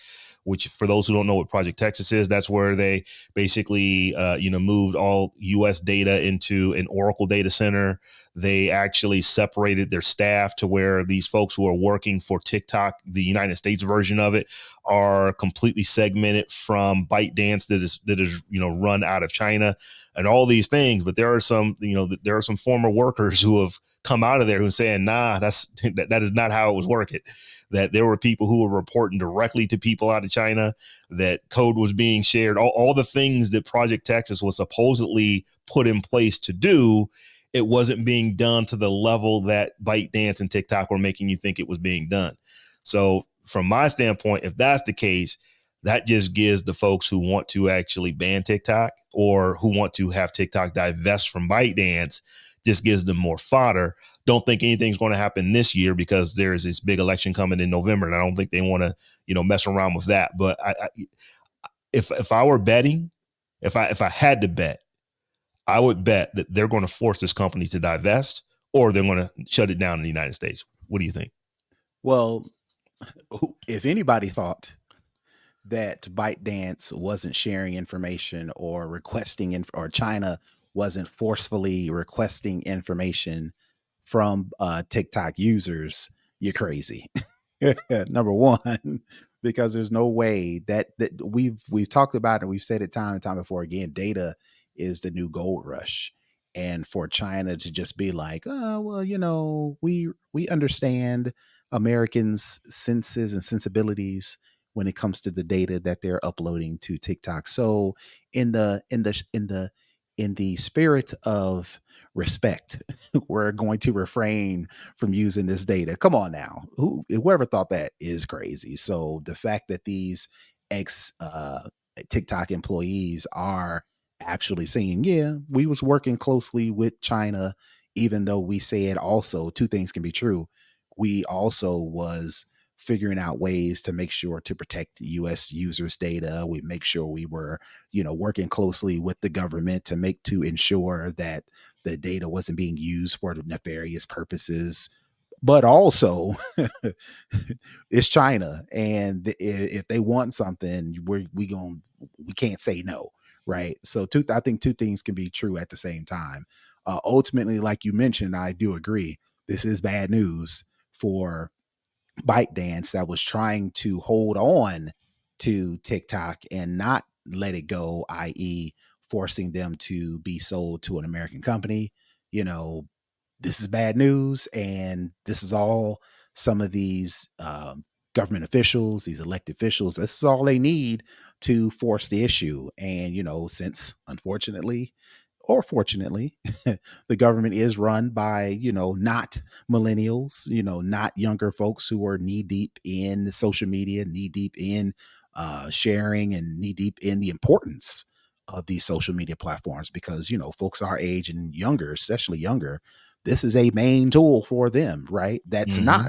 Speaker 1: which for those who don't know what Project Texas is, that's where they basically, moved all US data into an Oracle data center. They actually separated their staff to where these folks who are working for TikTok, the United States version of it, are completely segmented from ByteDance that is run out of China, and all these things. But there are some former workers who have come out of there who are saying, nah, that is not how it was working. That there were people who were reporting directly to people out of China, that code was being shared, all the things that Project Texas was supposedly put in place to do. It wasn't being done to the level that ByteDance and TikTok were making you think it was being done. So from my standpoint, if that's the case, that just gives the folks who want to actually ban TikTok or who want to have TikTok divest from ByteDance, just gives them more fodder. Don't think anything's going to happen this year because there's this big election coming in November, and I don't think they want to, mess around with that. But if I were betting, if I had to bet, I would bet that they're going to force this company to divest, or they're going to shut it down in the United States. What do you think?
Speaker 2: Well, if anybody thought that ByteDance wasn't sharing information or requesting or China wasn't forcefully requesting information from TikTok users, you're crazy. Number one, because there's no way that we've talked about it and we've said it time and time before. Again, data is the new gold rush. And for China to just be like, oh, well, we understand Americans' senses and sensibilities when it comes to the data that they're uploading to TikTok. So in the spirit of respect, we're going to refrain from using this data. Come on now. Whoever thought that is crazy. So the fact that these ex TikTok employees are actually saying, yeah, we was working closely with China, even though we said also two things can be true. We also was figuring out ways to make sure to protect US users' data. We make sure we were, working closely with the government to ensure that the data wasn't being used for nefarious purposes. But also, it's China, and if they want something, we can't say no, right? So, I think two things can be true at the same time. Ultimately, like you mentioned, I do agree. This is bad news for ByteDance that was trying to hold on to TikTok and not let it go, i.e., forcing them to be sold to an American company. This is bad news, and this is all some of these government officials, these elected officials, this is all they need to force the issue. And since unfortunately or fortunately, the government is run by not millennials, not younger folks who are knee deep in social media, knee deep in sharing, and knee deep in the importance of these social media platforms, because folks our age and younger, especially younger, this is a main tool for them, right?
Speaker 1: Mm-hmm.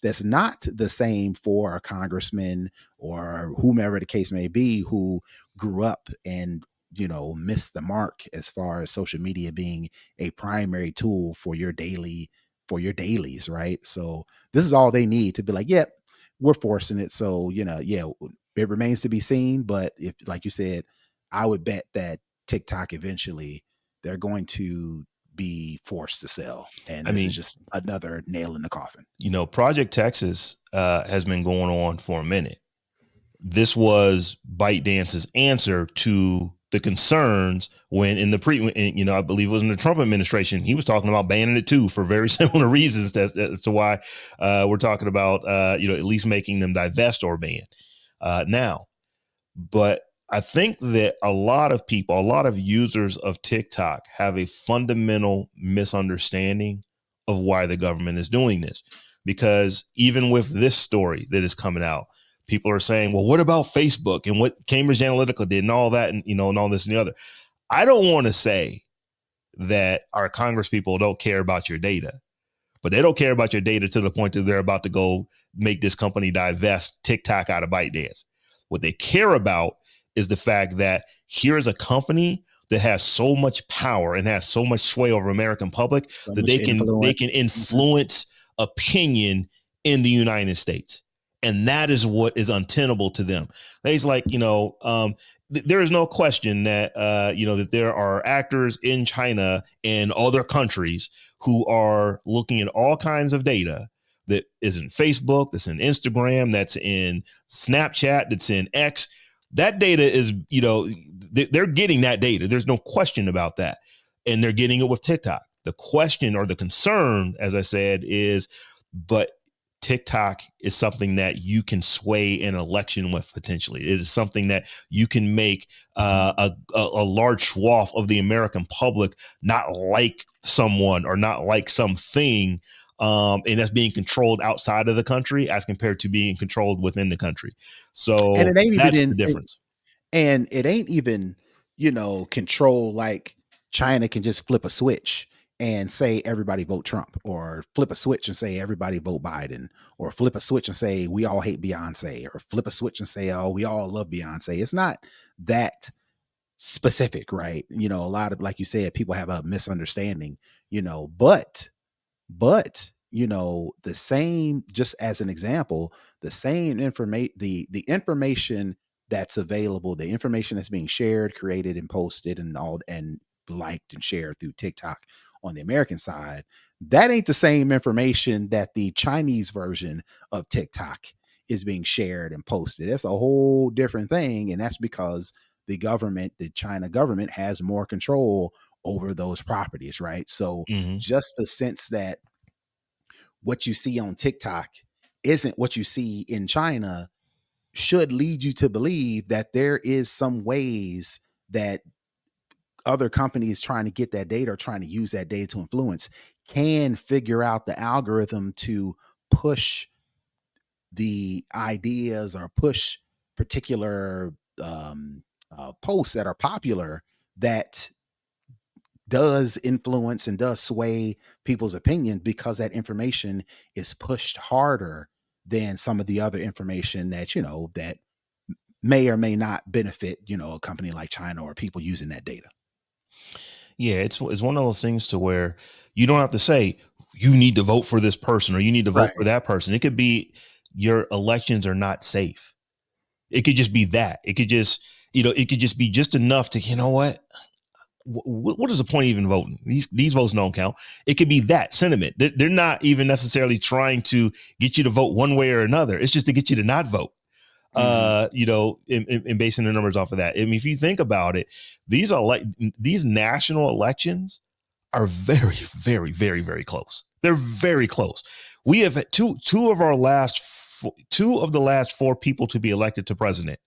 Speaker 2: That's not the same for a congressman or whomever the case may be, who grew up and missed the mark as far as social media being a primary tool for your dailies, right? So this is all they need to be like, yep, we're forcing it. So yeah, it remains to be seen. But if, like you said, I would bet that TikTok eventually they're going to be forced to sell, and
Speaker 1: I
Speaker 2: this is
Speaker 1: mean,
Speaker 2: just another nail in the coffin.
Speaker 1: Project Texas has been going on for a minute. This was ByteDance's answer to the concerns when I believe it was in the Trump administration, he was talking about banning it too for very similar reasons as to why we're talking about, at least making them divest or ban now. But I think that a lot of users of TikTok have a fundamental misunderstanding of why the government is doing this. Because even with this story that is coming out, people are saying, well, what about Facebook and what Cambridge Analytica did and all that, and all this and the other. I don't want to say that our Congress people don't care about your data, but they don't care about your data to the point that they're about to go make this company divest TikTok out of ByteDance. What they care about is the fact that here's a company that has so much power and has so much sway over American public
Speaker 2: So
Speaker 1: that
Speaker 2: much
Speaker 1: they can
Speaker 2: influence. Mhm.
Speaker 1: influence opinion in the United States. And that is what is untenable to them. It's like, there is no question that, that there are actors in China and other countries who are looking at all kinds of data that is in Facebook, that's in Instagram, that's in Snapchat, that's in X. That data is, they're getting that data. There's no question about that. And they're getting it with TikTok. The question or the concern, as I said, is, but TikTok is something that you can sway an election with potentially. It is something that you can make a large swath of the American public not like someone or not like something, and that's being controlled outside of the country as compared to being controlled within the country.
Speaker 2: And
Speaker 1: So
Speaker 2: it ain't even
Speaker 1: that's
Speaker 2: in
Speaker 1: the difference.
Speaker 2: and it ain't even, control like China can just flip a switch and say everybody vote Trump, or flip a switch and say everybody vote Biden, or flip a switch and say we all hate Beyonce, or flip a switch and say, oh, we all love Beyonce. It's not that specific, right? A lot of, like you said, people have a misunderstanding, but the same, just as an example, the same information, the information that's available, the information that's being shared, created, and posted, and all, and liked and shared through TikTok on the American side, that ain't the same information that the Chinese version of TikTok is being shared and posted. That's a whole different thing. And that's because the China government has more control over those properties, right? So
Speaker 1: Mm-hmm.
Speaker 2: just the sense that what you see on TikTok isn't what you see in China should lead you to believe that there is some ways that other companies trying to get that data or trying to use that data to influence can figure out the algorithm to push the ideas or push particular posts that are popular, that does influence and does sway people's opinion, because that information is pushed harder than some of the other information that that may or may not benefit a company like China or people using that data.
Speaker 1: Yeah, it's one of those things to where you don't have to say you need to vote for this person or you need to vote for
Speaker 2: Right.
Speaker 1: that person. It could be your elections are not safe. It could just be that. It could just, it could just be just enough to, what is the point of even voting? These votes don't count. It could be that sentiment. They're not even necessarily trying to get you to vote one way or another. It's just to get you to not vote.
Speaker 2: Hmm.
Speaker 1: And basing the numbers off of that. I mean, if you think about it, these national elections are very, very, very, very close. They're very close. We have had two of the last four people to be elected to president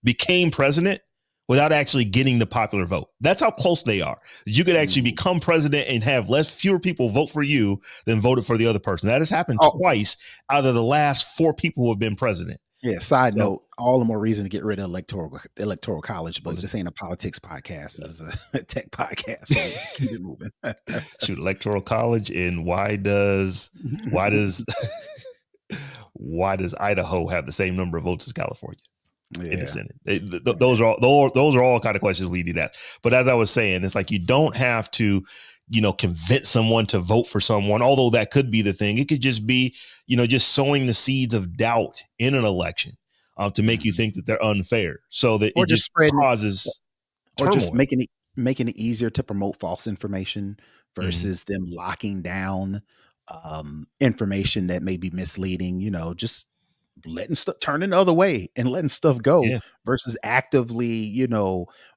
Speaker 1: became president without actually getting the popular vote. That's how close they are. You could actually
Speaker 2: Hmm.
Speaker 1: become president and have fewer people vote for you than voted for the other person. That has happened
Speaker 2: Oh,
Speaker 1: twice out of the last four people who have been president.
Speaker 2: yeah. Side
Speaker 1: So,
Speaker 2: note: all the more reason to get rid of electoral college.
Speaker 1: well,
Speaker 2: But this ain't a politics podcast; this is a tech podcast. So keep it moving.
Speaker 1: shoot, electoral college, and why does why does Idaho have the same number of votes as California in the
Speaker 2: Yeah.
Speaker 1: Senate?
Speaker 2: Yeah.
Speaker 1: Those are all kind of questions we need to ask. But as I was saying, it's like you don't have to, convince someone to vote for someone. Although that could be the thing. It could just be, just sowing the seeds of doubt in an election, to make you
Speaker 2: Mhm.
Speaker 1: think that they're unfair, so that
Speaker 2: Or
Speaker 1: it
Speaker 2: just
Speaker 1: just
Speaker 2: spreading,
Speaker 1: causes
Speaker 2: or just
Speaker 1: turmoil.
Speaker 2: making it easier to promote false information
Speaker 1: Hmm.
Speaker 2: versus them locking down information that may be misleading. Just letting stuff, turning the other way and letting stuff go,
Speaker 1: Yeah.
Speaker 2: versus actively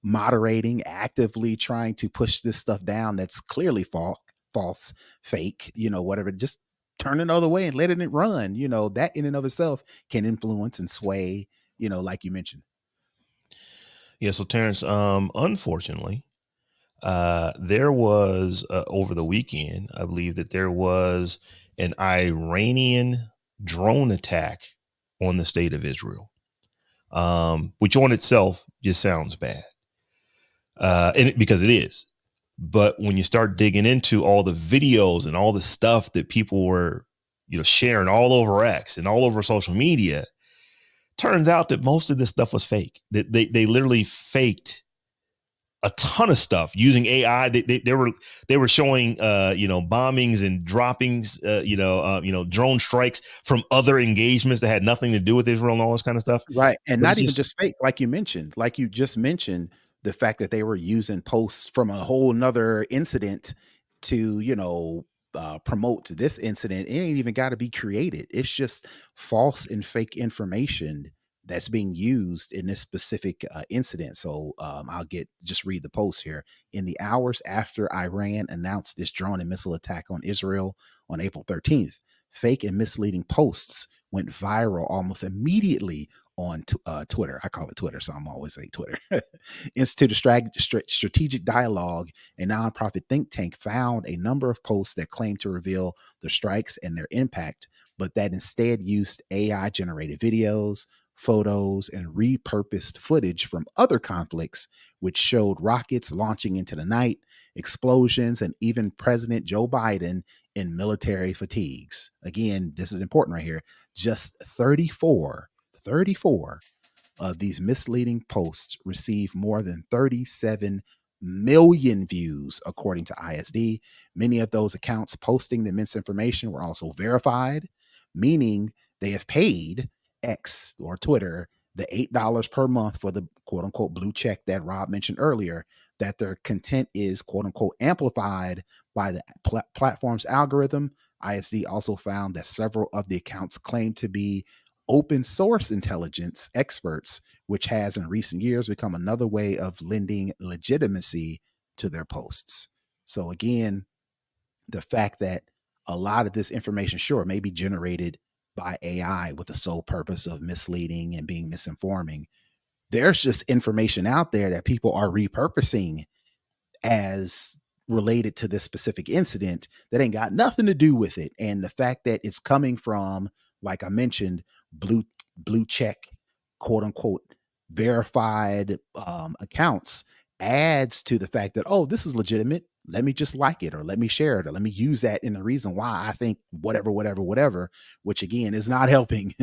Speaker 2: moderating, actively trying to push this stuff down that's clearly false, fake, whatever. Just turning the other way and letting it run. That in and of itself can influence and sway, like you mentioned.
Speaker 1: Yeah. So Terrence, unfortunately, there was over the weekend, I believe that there was an Iranian drone attack on the state of Israel, which on itself just sounds bad. because it is. But when you start digging into all the videos and all the stuff that people were, sharing all over X and all over social media, turns out that most of this stuff was fake. That they literally faked a ton of stuff using AI. They were showing bombings and droppings, drone strikes from other engagements that had nothing to do with Israel and all this kind of stuff.
Speaker 2: Right, and
Speaker 1: But
Speaker 2: not
Speaker 1: it's
Speaker 2: even
Speaker 1: just
Speaker 2: just fake, like you just mentioned, the fact that they were using posts from a whole 'nother incident to, promote this incident. It ain't even gotta be created. It's just false and fake information that's being used in this specific, incident. So, I'll get just read the post here. In the hours after Iran announced this drone and missile attack on Israel on April 13th, fake and misleading posts went viral almost immediately on Twitter. I call it Twitter, so I'm always say Twitter. Institute of Strategic Dialogue, a nonprofit think tank, found a number of posts that claimed to reveal the strikes and their impact, but that instead used AI generated videos, photos, and repurposed footage from other conflicts, which showed rockets launching into the night, explosions, and even President Joe Biden in military fatigues. Again, this is important right here. Just 34 of these misleading posts received more than 37 million views, according to ISD. Many of those accounts posting the misinformation were also verified, meaning they have paid X or Twitter the $8 per month for the quote unquote blue check that Rob mentioned earlier, that their content is quote unquote amplified by the platform's algorithm. ISD also found that several of the accounts claim to be open source intelligence experts, which has in recent years become another way of lending legitimacy to their posts. So, again, the fact that a lot of this information, sure, may be generated by AI with the sole purpose of misleading and being misinforming. There's just information out there that people are repurposing as related to this specific incident that ain't got nothing to do with it. And the fact that it's coming from, like I mentioned, blue blue check, quote unquote, verified accounts adds to the fact that, oh, this is legitimate. Let me just like it, or let me share it, or let me use that in the reason why I think whatever, whatever, whatever, which again is not helping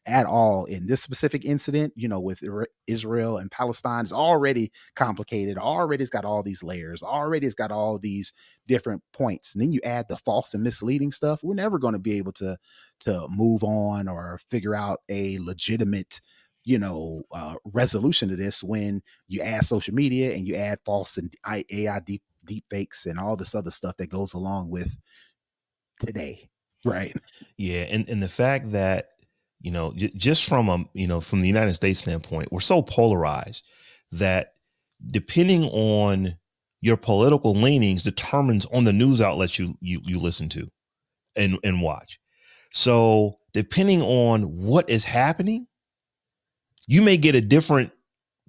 Speaker 2: at all in this specific incident, with Israel and Palestine is already complicated, already it's got all these layers, already it's got all these different points. And then you add the false and misleading stuff. We're never going to be able to move on or figure out a legitimate resolution to this when you add social media and you add false and AI deep fakes and all this other stuff that goes along with today, right?
Speaker 1: Yeah, and the fact that just from from the United States standpoint, we're so polarized that depending on your political leanings determines on the news outlets you listen to and watch. So depending on what is happening, you may get a different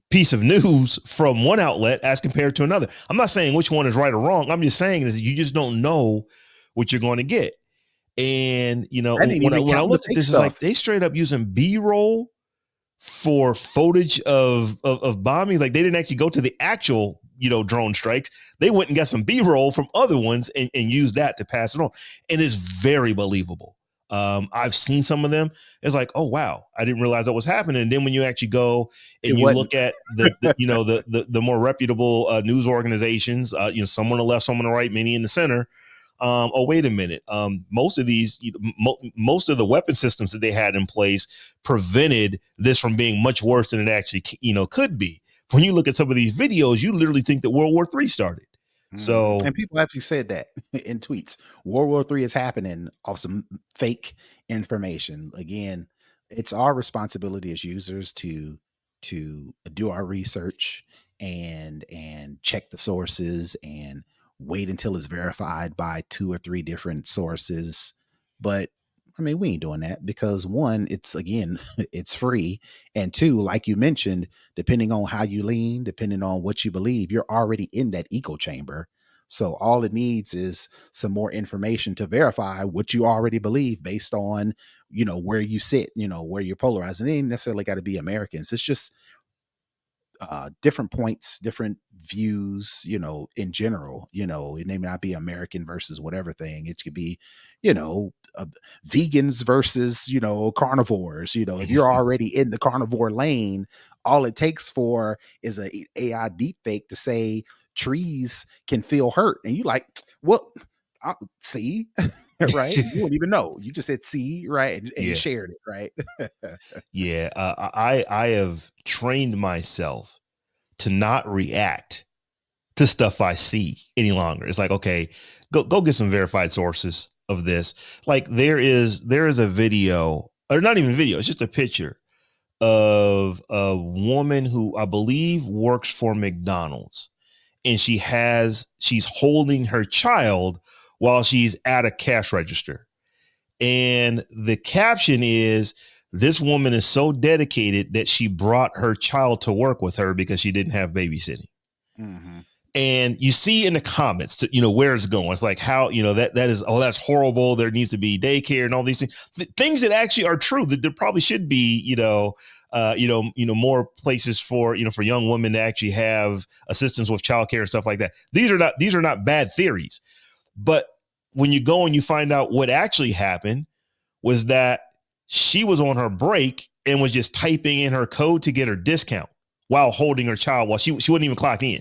Speaker 1: piece of news from one outlet as compared to another. I'm not saying which one is right or wrong. I'm just saying is you just don't know what you're going to get. And
Speaker 2: I didn't
Speaker 1: when I
Speaker 2: even
Speaker 1: when I
Speaker 2: count the
Speaker 1: looked at
Speaker 2: fake
Speaker 1: this, it's
Speaker 2: stuff.
Speaker 1: like they straight up using B-roll for footage of bombings. Like they didn't actually go to the actual drone strikes. They went and got some B-roll from other ones and used that to pass it on, and it's very believable. I've seen some of them. It's like, oh wow, I didn't realize that was happening. And then when you actually go
Speaker 2: It
Speaker 1: and you
Speaker 2: wasn't.
Speaker 1: look at the more reputable news organizations, some on the left, some on the right, many in the center. Oh wait a minute, most of these most of the weapon systems that they had in place prevented this from being much worse than it actually could be. When you look at some of these videos, you literally think that World War III started. So
Speaker 2: And people actually said that in tweets. World War III is happening off some fake information. Again, it's our responsibility as users to do our research and check the sources and wait until it's verified by two or three different sources. But I mean, we ain't doing that because one, it's again, it's free. And two, like you mentioned, depending on how you lean, depending on what you believe, you're already in that echo chamber. So all it needs is some more information to verify what you already believe based on, where you sit, where you're polarized. And it ain't necessarily got to be Americans. It's just different points, different views, in general. It may not be American versus whatever thing. It could be, vegans versus, carnivores. If you're already in the carnivore lane, all it takes for is a AI deepfake to say trees can feel hurt. And you like, well, see, right? You won't even know. You just said see, right? And
Speaker 1: Yeah.
Speaker 2: shared it, right?
Speaker 1: Yeah. I have trained myself to not react to stuff I see any longer. It's like, okay, go get some verified sources of this. Like there is a video, or not even video, it's just a picture of a woman who I believe works for McDonald's, and she's holding her child while she's at a cash register. And the caption is, this woman is so dedicated that she brought her child to work with her because she didn't have babysitting.
Speaker 2: Mm-hmm.
Speaker 1: And you see in the comments, where it's going. It's like how, that is, oh, that's horrible. There needs to be daycare and all these things, things that actually are true, that there probably should be, more places for, for young women to actually have assistance with childcare and stuff like that. These are not bad theories. But when you go and you find out what actually happened was that she was on her break and was just typing in her code to get her discount while holding her child while she wasn't even clocked in.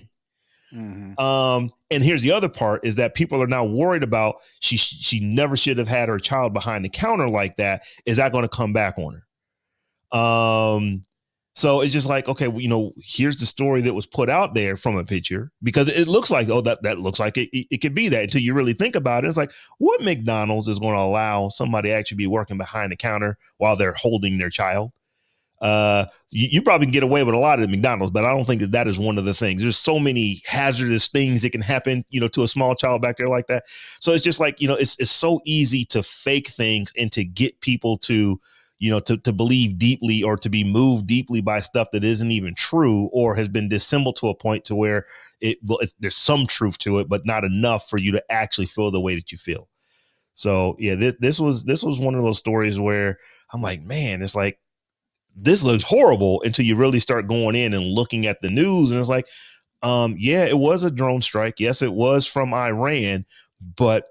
Speaker 2: Mm-hmm.
Speaker 1: And here's the other part is that people are now worried about she never should have had her child behind the counter like that. Is that going to come back on her? So it's just like, okay, here's the story that was put out there from a picture, because it looks like, oh, that looks like it could be that, until you really think about it. It's like, what McDonald's is going to allow somebody to actually be working behind the counter while they're holding their child? You probably can get away with a lot at McDonald's, but I don't think that is one of the things. There's so many hazardous things that can happen, to a small child back there like that. So it's just like, it's so easy to fake things and to get people to, to believe deeply or to be moved deeply by stuff that isn't even true or has been dissembled to a point to where there's some truth to it, but not enough for you to actually feel the way that you feel. So yeah, this was one of those stories where I'm like, man, it's like, this looks horrible until you really start going in and looking at the news. And it's like, yeah, it was a drone strike. Yes, it was from Iran, but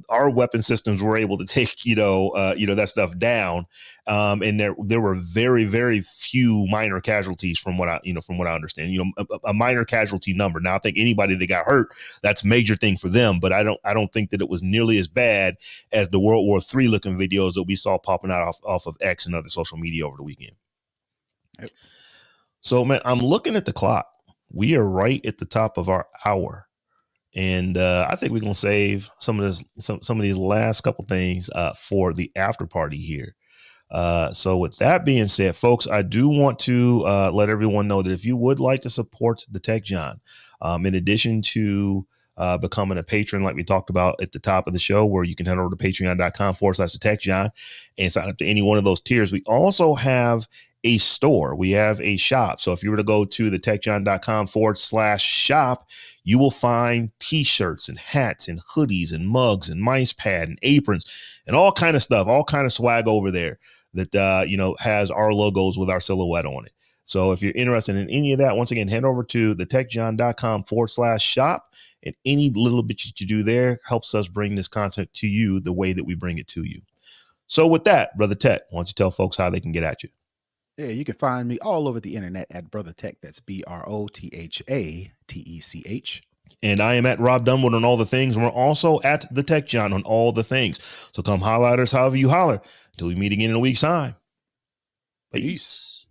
Speaker 1: our weapon systems were able to take, that stuff down. And there were very, very few minor casualties from what I understand, a minor casualty number. Now I think anybody that got hurt, that's a major thing for them, but I don't think that it was nearly as bad as the World War III looking videos that we saw popping out off of X and other social media over the weekend.
Speaker 2: Yep.
Speaker 1: So man, I'm looking at the clock. We are right at the top of our hour. And I think we're gonna save some of these last couple things for the after party here. So with that being said, folks, I do want to let everyone know that if you would like to support the Tech Jawn, in addition to becoming a patron, like we talked about at the top of the show, where you can head over to patreon.com/the Tech Jawn and sign up to any one of those tiers. We also have a store. We have a shop. So if you were to go to the techjawn.com/shop, you will find t-shirts and hats and hoodies and mugs and mice pad and aprons and all kind of stuff, all kind of swag over there that, has our logos with our silhouette on it. So if you're interested in any of that, once again, head over to the techjawn.com/shop, and any little bit that you do there helps us bring this content to you the way that we bring it to you. So with that, Brother Tech, why don't you tell folks how they can get at you?
Speaker 2: Yeah, you can find me all over the internet at Brother Tech. That's BROTHATECH.
Speaker 1: And I am at Robb Dunewood on all the things. And we're also at the Tech Jawn on all the things. So come holler at us however you holler. Until we meet again in a week's time. Peace.